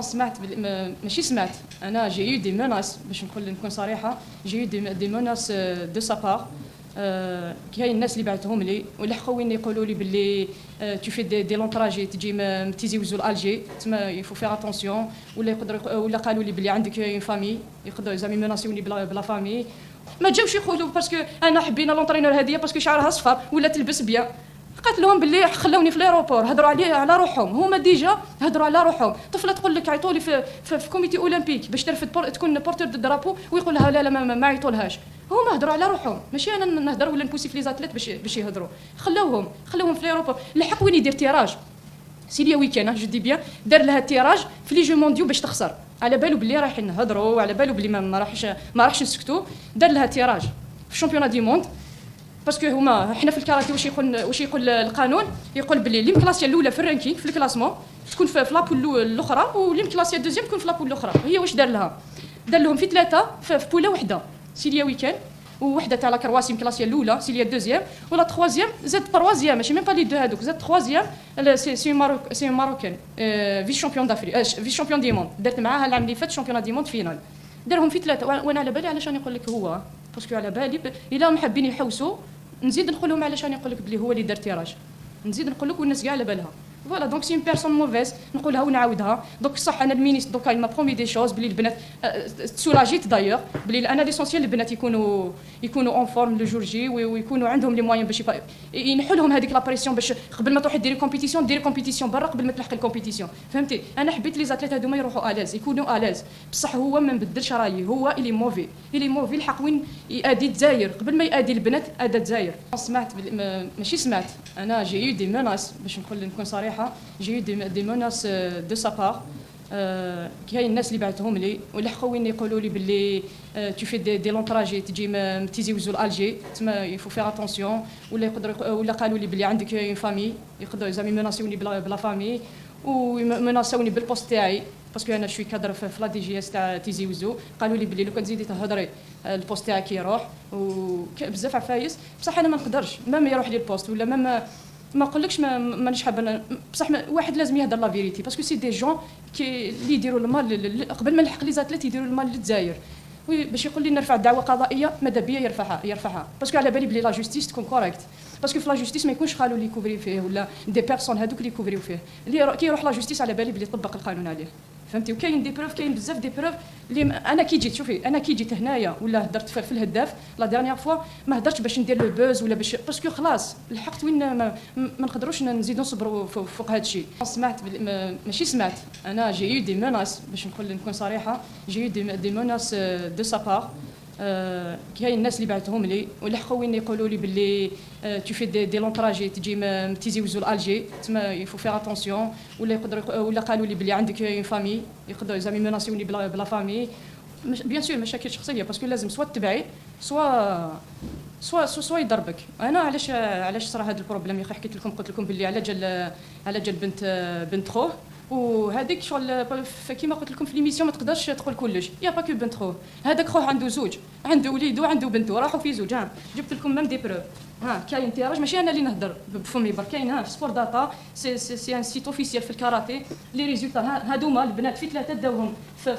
سمعت ماشي سمعت انا جي يو دي موناس باش نكون صريحه جي يو دي موناس دو سا بار كاين الناس اللي بعثهم لي ولحقوا وين يقولوا لي باللي تو في دي لونطراجي تجي تيزيوزو لالجي تما يفو فير اتونسيون ولا يقدر ولا قالوا لي باللي عندك اون فامي يقدروا زعما موناسيوني بلا فامي ما جاوش يقولوا باسكو انا حبينا لونطرينور هذه باسكو شعرها صفر ولا تلبس بيان قالت لهم باللي خلوني في ليروبور هضروا على روحهم هما ديجا هضروا على روحهم طفله تقول لك عيطوا لي في كوميتي اولمبيك باش ترفد تكون بورتور دو درابو ويقول لها لا ما عيطولهاش هما هضروا على روحهم ماشي انا نهضر ولا نبوسي في لي زاتليت باش يهضروا خلوهم في ليروبور الحق وين يدير تيراج سيليا ويكان جو دي بيان دار لها تيراج في لي جو مونديو باش تخسر على بالو باللي رايحين نهضروا على بالو باللي ما راحش نسكتوا دار لها تيراج في الشامبيون دي موند باسكو هما حنا في الكاراتي واش يقول القانون يقول باللي اللي مكلاسيه الاولى في الرانكينغ في الكلاسمون تكون في لابول الاخرى واللي مكلاسيه الدوزيام تكون في لابول الاخرى هي واش دار لها دار لهم في ثلاثه في بوله وحده سيليا ويكان ووحده تاع لا كرواسي مكلاسيه الاولى سيليا الدوزيام ولا تخوازيام زاد تروازيام ماشي ميم با لي دو هذوك زاد تخوازيام سي ماروكان في شامبيون دافري في شامبيون دي موند درت معاها العام اللي فات شامبيون دي موند فينال دارهم في ثلاثه وانا على بالي علاش راني نقول لك هو باسكو على بالي الا محبين يحوسوا نزيد نقول لهم علاش راني نقول لك بلي هو اللي دار تيراج نزيد نقول لك والناس كاع على بالها فوالا دونك سي اون بيرسون موفيز نقولها ونعاودها دونك صح انا المينيستر دوكا ما برومي دي شوز بلي البنات تسولاجيت دايوغ بلي انا ليسونسيال البنات يكونوا اون فورم لو جور جي ويكونوا عندهم لي موين باش ينحوا لهم هذيك لا بريسيون باش قبل ما تروحي ديري كومبيتيسيون برا قبل ما تلحقي الكومبيتيسيون فهمتي انا حبيت لي زاتليت هذوما يروحوا اليز يكونوا اليز بصح هو ما نبدلش رايي هو اللي موفي الحق وين يادي الجزائر قبل ما يادي البنات ادى الجزائر سمعت ماشي سمعت انا جي يو دي موناس باش نكون صريحه جي يو دي موناس دو سا بار كاين الناس اللي بعثهم لي ولحقوا وين يقولوا لي باللي تو في دي لونطراجي تجي تيزيوزو لالجي تما يفو فير اتونسيون ولا يقدر ولا قالوا لي باللي عندك اون فامي يقدروا زعما موناسيوني بلا فامي ومناسوني بالبوست تاعي باسكو انا شوي كادر في لا دي جي اس تاع تيزي وزو قالوا لي بلي لو كان تزيدي تهضري البوست تاعك يروح وبزاف عفايس بصح انا ما نقدرش مام يروح لي البوست ولا مام ما نقولكش مانيش حابه بصح واحد لازم يهضر لا فيريتي باسكو سي دي جون اللي يديروا المال قبل ما نلحق لي زاتليت يديروا المال للجزائر باش يقول لي نرفع دعوه قضائيه ماذا بيا يرفعها باسكو على بالي بلي لا جوستيس تكون كوريكت باسكو في لا جوستيس ما يكونش خالو اللي يكوفري فيه ولا دي بيرسون هذوك اللي يكوفريو فيه اللي كي يروح لا جوستيس على بالي بلي يطبق القانون عليه فهمتي وكاين دي بروف كاين بزاف دي بروف اللي انا كي جيت شوفي انا كي جيت هنايا ولا هدرت في الهداف لا ديرنيير فوا ما هدرتش باش ندير لو بوز ولا باش باسكو خلاص لحقت وين ما نقدروش نزيدو نصبروا فوق هذا الشيء سمعت ماشي سمعت انا جي يو دي موناس باش نكون صريحه جي يو دي موناس دو سا بار كاين الناس اللي بعثهم لي ولحقوا وين يقولوا لي باللي تو في دي لونطراجي تجي تيزيوزو لالجي تما يفو فير اتونسيون ولا يقدر ولا قالوا لي باللي عندك اون فامي يقدروا زعما موناسيوني بلا فامي بيان سور مشاكل شخصيه باسكو لازم سوا تتبعي سوا يضربك انا علاش صرا هذا البروبليم اللي حكيت لكم قلت لكم باللي على جال بنت خوه وهذيك شغل كيما قلت لكم في ليميسيون ما تقدرش تقول كلش يا با كو بنت خوه هذاك خوه عنده زوج عنده وليد وعنده بنته راحوا في زوج جبت لكم ميم دي بروف كاين تيراج ماشي انا اللي نهضر بفمي برك كاين في سبور داتا سي ان سيت اوفيسيال في الكاراتي لي ريزولتا هادوما البنات في ثلاثه داوهم في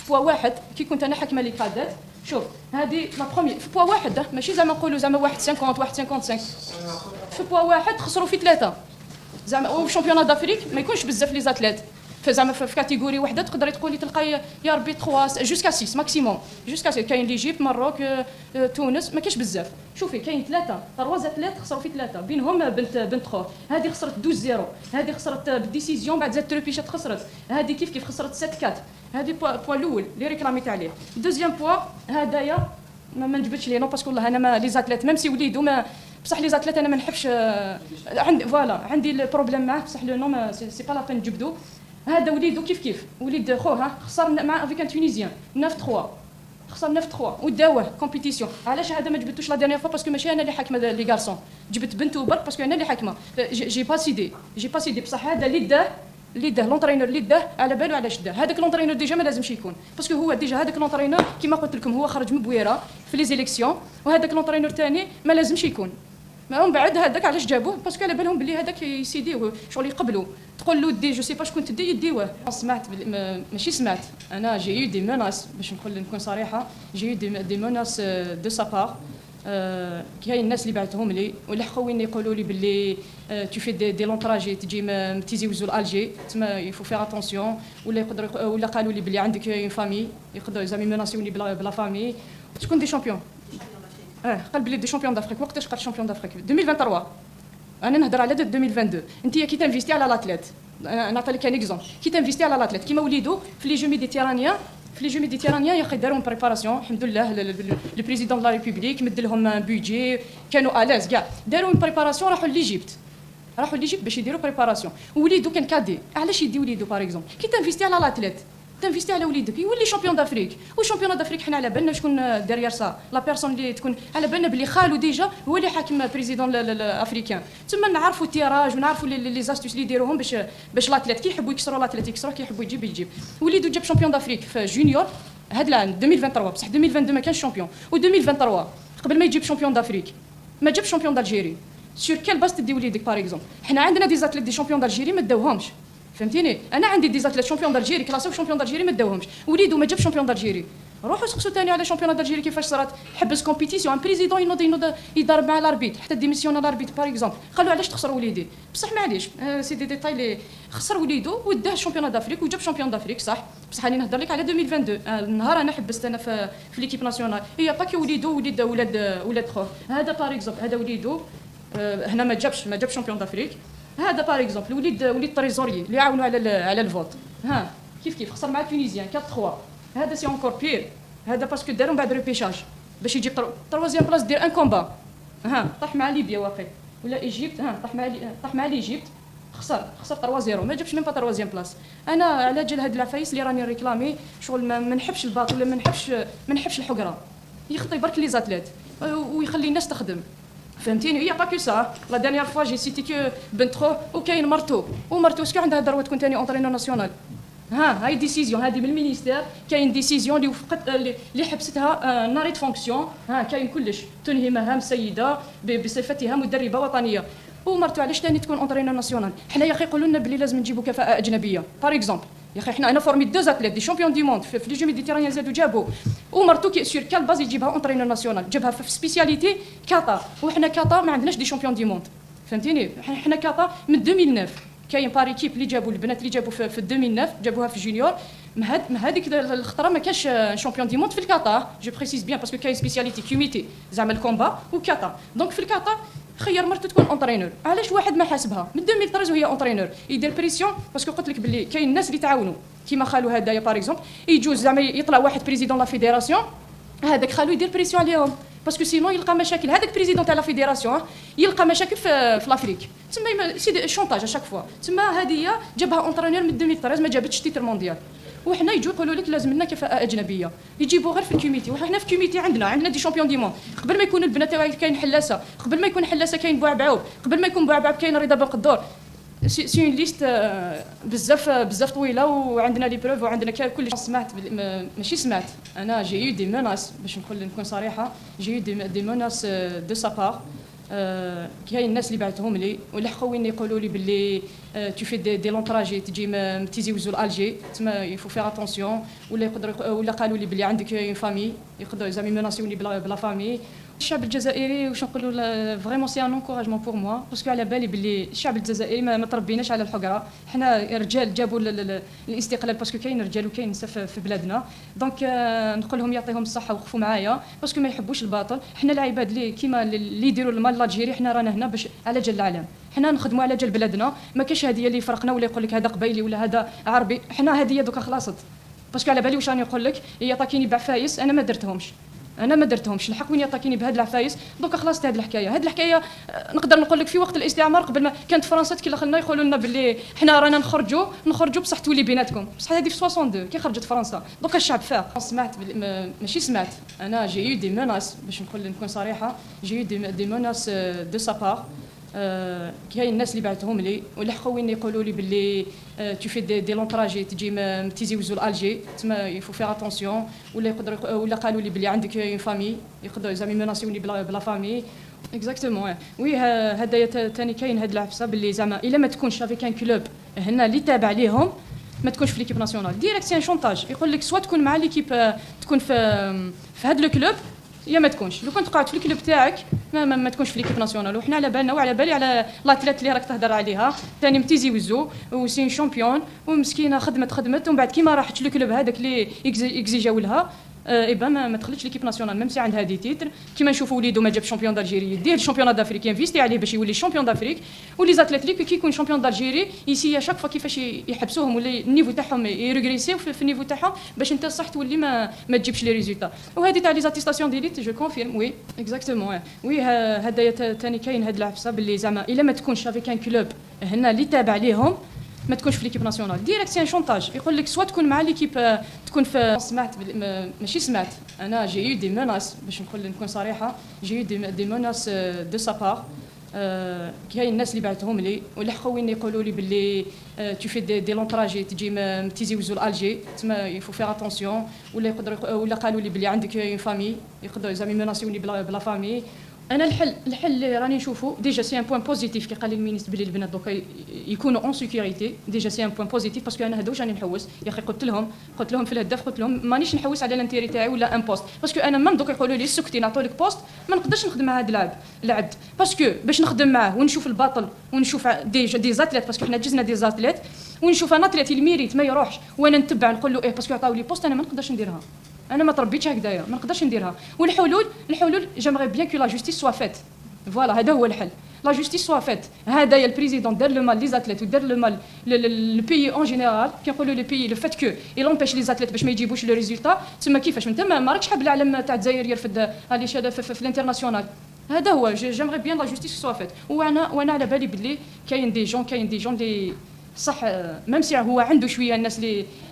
بوا واحد كي كنت انا حاكمه لي قادات شوف هذه لا بروميير في بوا واحد ماشي زعما نقولوا زعما 1.50 في بوا واحد خسروا في ثلاثه زعما او شامبيون دافريك ما يكونش بزاف لي زاتليت زعما في كاتيجوري وحده تقدري تقولي تلقاي يا ربي 3 جوسكا 6 ماكسيموم جوسكا 6 كاين ليجيبت مروك تونس ما كاينش بزاف شوفي كاين ثلاثه تروا زاتليت خسروا في ثلاثه بينهم بنت خوه هذه خسرت 12-0 هذه خسرت بالديسيزيون بعد زاد تروبيشات خسرت هذه كيف خسرت 7-4 هذه بوا الاول اللي ريكلاميت عليه دوزيام بوا هدايا ما نجبدش ليه نو باسكو والله انا ما لي زاتليت ميم سي وليدو ما بصح لي زاتليت انا ما نحبش عندي فوالا عندي البروبليم معاه بصح لو نو سي با لا بين نجبدو هذا وليدو كيف وليد خوه خسر مع افيك ان تونيزيان 9-3 خسر 9-3 وداوه كومبيتيسيون علاش هذا ما جبدتوش لا ديرنيير فوا باسكو ماشي انا اللي حاكمه لي غارسون جبت بنته برك باسكو انا اللي حاكمه جي با سيدي بصح هذا اللي داه لونطرينور اللي داه على بالو علاش داه هذاك لونطرينور ديجا ما لازمش يكون باسكو هو ديجا هذاك لونطرينور كيما قلت لكم هو خرج من بويره في لي زيليكسيون وهذاك لونطرينور ثاني ما لازمش يكون من بعد هذاك علاش جابوه باسكو على بالهم بلي هذاك يسيديوه شغل يقبلوا تقول له دي جو سي با شكون تدي يديوه. سمعت ماشي سمعت انا جي يو دي موناس باش نكون صريحه جي يو دي موناس دو سا بار. كاين الناس اللي بعثهم لي ولحقوا وين يقولوا لي باللي تو في دي لونطراجي تجي تيزيوزو لالجي تما يفو فيغ اتونسيون ولا يقدروا ولا قالوا لي باللي عندك اون فامي يقدروا زعما ميناسيوني بلا فامي تكون دي شامبيون. قال بلي دي شامبيون دافريك. وقتاش قال شامبيون دافريك 2023 انا نهضر على 2022. انت كي تنفيستي على لاتليت نعطي لك ان اكزومبل كي تنفيستي على لاتليت كيما وليدو في لي جو ميديتيرانيان في لي جو ميديتيرانيان يا اخي داروا بريباراسيون الحمد لله لو بريزيدون لا ريبوبليك مد لهم بودجي كانوا الاز كاع داروا بريباراسيون راحوا ليجيبت باش يديروا بريباراسيون. وليدو كان كادي علاش يدي وليدو باغ اكزومبل كي تنفيستي على لاتليت تنفيستي على وليدك يولي شامبيون دافريك. والشامبيون دافريك حنا على بالنا شكون ديريير سا لا بيرسون اللي تكون على بالنا بلي خالو ديجا هو اللي حاكم بريزيدون الافريكان. تما نعرفوا التيراج ونعرفوا لي زاستوس اللي يديروهم باش لاتليت كي يحبوا يكسروا لاتليت يكسروا كي يحبوا يجيب. وليدو جاب شامبيون دافريك في جونيور هذا العام 2023 بصح 2022 ما كانش شامبيون و2023 قبل ما يجيب شامبيون دافريك ما جاب شامبيون دالجيري. سور كيل باس تدي وليدك باغ اكزومبل حنا عندنا دي زاتليت دي شامبيون دالجيري ما داوهمش فهمتيني. انا عندي دي زاتليت شامبيون دالجيري كلاسيو شامبيون دالجيري ما داوهمش. وليدو ما جاب شامبيون دالجيري. روحوا سقسوا ثاني على شامبيون دالجيري كيفاش صارت حبس كومبيتيسيون ان بريزيدون ينوض يضرب مع لاربيت حتى ديميسيون لاربيت باغ اكزومبل قالوا علاش تخسر وليدي بصح معليش سي دي ديتاي اللي خسر وليدو وداه شامبيون دافريك وجاب شامبيون دافريك صح بصح راني نهضر لك على 2022 النهار انا حبست انا في ليكيب ناسيونال هي با كي وليدو ولاد خوه هذا باغ اكزومبل هذا وليدو هنا ما جابش شامبيون دافريك. هذا باغ اكزومبل وليد تريزوري اللي يعاونوا على الفوت ها كيف خسر مع تونيزيان 4-3. هذا سي اونكور بير هذا باسكو داروا بعد ريبيشاج باش يجيب تروازيام بلاص دير ان كومبا طاح مع ليبيا واقي ولا ايجيبت طاح مع ليجيبت خسر 3-0 ما جابش ميم با تروازيام بلاص. انا على جال هاد العفايس اللي راني ريكلامي شغل ما نحبش الباطل ولا ما نحبش الحقره يخطي برك لي زاتليت ويخلي الناس تخدم فهمتيني. هي با كو سا لا دانيير فوا جي سيتي كو بنتخو وكاين مرتو اسكو عندها دروه تكون ثاني اونترينور ناسيونال. هاي ديسيزيون هذه من المينيستير كاين ديسيزيون اللي وفقت اللي حبستها ناريت فونكسيون كاين كلش تنهي مهام سيده بصفتها مدربه وطنيه ومرتو علاش ثاني تكون اونترينور ناسيونال. حنا يا اخي يقولوا لنا بلي لازم نجيبوا كفاءه اجنبيه باغ اكزومبل يا اخي حنا انا فورمي دو زاتليت دي شامبيون دي موند في لي جو ميديتيرانيان زادوا جابوا ومرتو كي سور كال باز يجيبها اونترينور ناسيونال جابها في سبيسياليتي كاتا وحنا كاتا ما عندناش دي شامبيون دي موند فهمتيني. حنا كاتا من 2009 كاين بار ايكيب اللي جابوا البنات اللي جابوا في 2009 جابوها في جونيور ما هذيك الخطره ما كاش شامبيون دي موند في الكاتا جو بريسيز بيان باسكو كاين سبيسياليتي كوميتي زعما الكومبا وكاتا دونك في الكاتا خير مرته تكون اونترينور. علاش واحد ما حاسبها من 2013 وهي اونترينور يدير بريسيون باسكو قلت لك باللي كاين الناس اللي تعاونوا كيما خالو هدايا باغ اكزومبل يجوز زعما يطلع واحد بريزيدون لا فيديراسيون هذاك خالو يدير بريسيون عليهم باسكو سينو يلقى مشاكل هذاك بريزيدون تاع لا فيديراسيون يلقى مشاكل في لافريك تما سي شونطاج اشاك فوا. تما هذه جابها اونترينور من 2013 ما جابتش تيتر مونديال وحنا يجوا يقولوا لك لازم لنا كفاءه اجنبيه يجيبوا غير في الكوميتي وحنا في الكوميتي عندنا دي شامبيون دي موند قبل ما يكون البنات تاعي كاين حلاسه قبل ما يكون حلاسه كاين بوعبعوب قبل ما يكون بوعبعوب كاين رضا بن قدور سي اون ليست بزاف طويله وعندنا لي بروف وعندنا كل سمعت ماشي سمعت انا جي يو دي موناس باش نكون صريحه جي يو دي موناس دو سا بار. كاين الناس اللي بعثهم لي ولحقوا وين يقولوا لي باللي تو في دي لونطراجي تجي تيزيوزو لالجي تما يفو فيغ اتونسيون ولا قالوا لي باللي عندك اون فامي يقدروا زعما ميناسيوني بلا فامي. الشعب الجزائري واش نقولوا فريمون سي ان انكوراجمون بور موا باسكو على بالي باللي الشعب الجزائري ما تربيناش على الحقره حنا رجال جابوا الاستقلال باسكو كاين رجال وكاين نساء في بلادنا دونك نقول لهم يعطيهم الصحه وقفوا معايا باسكو ما يحبوش الباطل. حنا العباد اللي كيما اللي يديروا المال لالجيري حنا رانا هنا باش على جال العالم حنا نخدموا على جال بلادنا ما كاش هذه اللي فرقنا ولا يقول لك هذا قبيلي ولا هذا عربي حنا هذه دوكا خلاصت باسكو على بالي واش راني نقول لك هي طاكيني بعفايس انا ما درتهمش الحق وين يعطيني بهاد العفايس دوكا خلاص هاد الحكايه نقدر نقول لك في وقت الاستعمار قبل ما كانت فرنسا كي دخلنا يقولوا لنا باللي حنا رانا نخرجوا بصح تولي بيناتكم بصح هذه في 62 كي خرجت فرنسا دوكا الشعب فاق. سمعت ماشي سمعت انا جي يو دي موناس باش نكون صريحه جي يو دي موناس دو سا بار. كاين الناس اللي بعثهم لي ولحقوا وين يقولوا لي باللي تو في دي لونطراجي تجي تيزيوزو لالجي تما يفو فيغ اتونسيون ولا قالوا لي باللي عندك اون فامي يقدروا زعما ميناسيوني بلا فامي اكزاكتومون وي هدايا ثاني كاين هاد العفسه باللي زعما الا ما تكونش افيك ان كلوب هنا اللي تابع ليهم ما تكونش في ليكيب ناسيونال ديريكت سي ان شونتاج يقول لك سوا تكون مع ليكيب تكون في هاد الكلوب يا ما تكونش لو كنت قاعد في الكلوب تاعك ما تكونش في ليكيب ناسيونال وحنا على بالنا وعلى بالي على لاتليت اللي راك تهضر عليها ثاني متيزي وزو وسين شامبيون ومسكينه خدمت ومن بعد كيما راحت للكلوب هذاك اللي اكزيجاو لها ايبا ما دخلتش ليكيب ناسيونال ميم سي عندها دي تيتر كيما نشوفوا وليدو ما جاب شامبيون دالجيري يدير الشامبيون دافريك ينفيستي عليه باش يولي شامبيون دافريك ولي زاتليت اللي كي يكون شامبيون دالجيري يسي شاك فوا كيفاش يحبسوهم ولا النيفو تاعهم يريغريسيو في النيفو تاعهم باش انت صح تولي ما تجيبش لي ريزولتا وهذه تاع لي زاتيستاسيون ديليت جو كونفيرم وي اكزاكتومون وي هدايا ثاني كاين هاد العفسه باللي زعما الا ما تكونش افيك ان كلوب هنا اللي تابع ليهم ما تكونش في ليكيب ناسيونال ديريكت سي ان شونتاج يقول لك سوا تكون مع ليكيب تكون في سمعت ماشي سمعت انا جي يو دي ميناس باش نكون صريحه جي يو دي ميناس دو سا بار كاين الناس اللي بعثهم لي ولحقوا وين يقولوا لي باللي تو في دي لونطراجي تجي تيزي وزو لالجي تما يفو فير اتونسيون ولا قالوا لي باللي عندك اون فامي يقدروا زعما ميناسيوني بلا فامي انا الحل اللي راني نشوفو ديجا سي ان بوين بوزيتيف كي قال لي المينيستر بلي البنات دوكا يكونوا اون سيكوريتي ديجا سي ان بوين بوزيتيف باسكو انا هذا واش راني نحوس يا اخي قلت لهم في الهدف قلت لهم مانيش نحوس على الانتيري تاعي ولا ان بوست باسكو انا مام دوكا يقولوا لي سكتي نعطولك بوست ما نقدرش نخدم مع هذا العبد باسكو باش نخدم معاه ونشوف الباطل ونشوف دي زاتليت باسكو حنا جزنا دي زاتليت ونشوف انا اتليت الميريت ما يروحش وانا نتبع نقول له باسكو عطاو لي بوست انا ما نقدرش نديرها انا ما تربيتش هكذايا ما نقدرش نديرها والحلول جيمري بيان كو لا جوستيس سوا فيت فوالا هذا هو الحل لا جوستيس سوا فيت هذايا البريزيدون دار لو مال لي زاتليت ودار لو مال لو بيي اون جينيرال كيقولوا لو بيي لو فات كو يلومبيش لي زاتليت باش ما يجيبوش لو ريزولتا تما كيفاش انت ما راكش حاب العالم تاع الجزائر يرفد هذه في الانترناسيونال هذا هو جيمري بيان لا جوستيس سوا فيت وانا على بالي باللي كاين دي جون اللي صح ميم سي هو عنده شويه الناس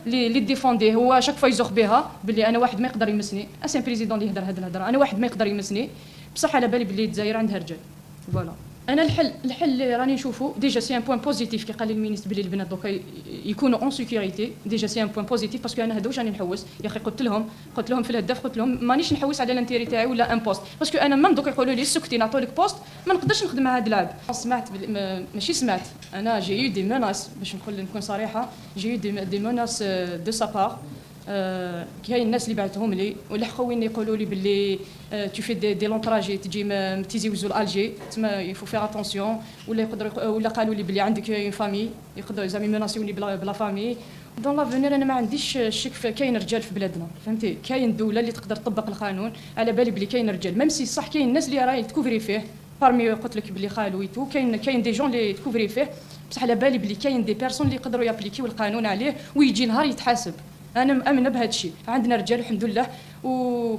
اللي ديفونديه هو شاك فوا يزوخ بها باللي انا واحد ما يقدر يمسني اسين بريزيدون اللي يهضر هذه الهضره انا واحد ما يقدر يمسني بصح على بالي باللي الجزائر عندها رجال فوالا انا الحل اللي راني نشوفو ديجا سي ان بوين بوزيتيف كي قال لي المينيستر بلي البنات دوكا يكونوا اون سيكوريتي ديجا سي ان بوين بوزيتيف باسكو انا هذا واش راني نحوس يا اخي قلت لهم في الهدف قلت لهم مانيش نحوس على الانتيري تاعي ولا ان بوست باسكو انا مام دوكا يقولوا لي سكتي نعطولك بوست ما نقدرش نخدم مع هذا العبد سمعت ماشي سمعت انا جي يو دي ميناس باش نكون صريحه جي يو دي ميناس دو سا بار كاين الناس اللي بعثهم لي ولحقوا وين يقولوا لي باللي تو في دي لونطراجي تجي تيزي وزو لالجي تما يفو فير اتونسيون ولا قالوا لي باللي عندك اون فامي يقدروا زعما ميناسيوني بلا فامي دون لافونير انا ما عنديش الشك كاين رجال في بلادنا فهمتي كاين دوله اللي تقدر تطبق القانون على بالي باللي كاين رجال ميم سي صح كاين الناس اللي راهي تكوفري فيه بارمي قلت لك باللي خالويتو كاين دي جون اللي تكوفري فيه بصح على بالي باللي كاين دي بيرسون اللي يقدروا يابليكيو القانون عليه ويجي نهار يتحاسب انا مامنه بهذا الشيء عندنا رجال الحمد لله و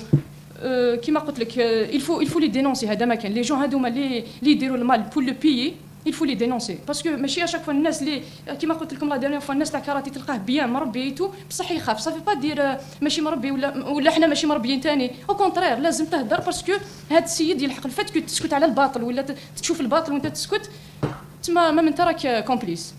كيما قلت لك الفو لي دينونسي هذا ما كان لي جون هذوما اللي يديروا المال بول لو بيي الفو لي دينونسي باسكو ماشي اشاك فوا الناس اللي كيما قلت لكم لا ديرنيير فوا الناس تاع كاراتي تلقاه بيان مربيتو بصح يخاف صافي با دير ماشي مربي ولا حنا ماشي مربيين ثاني او كونترير لازم تهدر باسكو هذا السيد يلحق الفات كو تسكت على الباطل ولا تشوف الباطل وانت تسكت تما ما من تراك كومبليس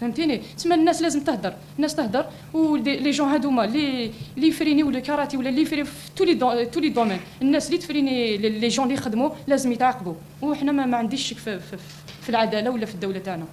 فهمتيني تما الناس لازم تهدر الناس تهدر ولي جون هذوما اللي يفريني ولا كاراتي ولا اللي يفري في تو لي دومين الناس اللي تفريني لي جون اللي يخدموا لازم يتعاقبوا وحنا ما عنديش شك في العداله ولا في الدوله تاعنا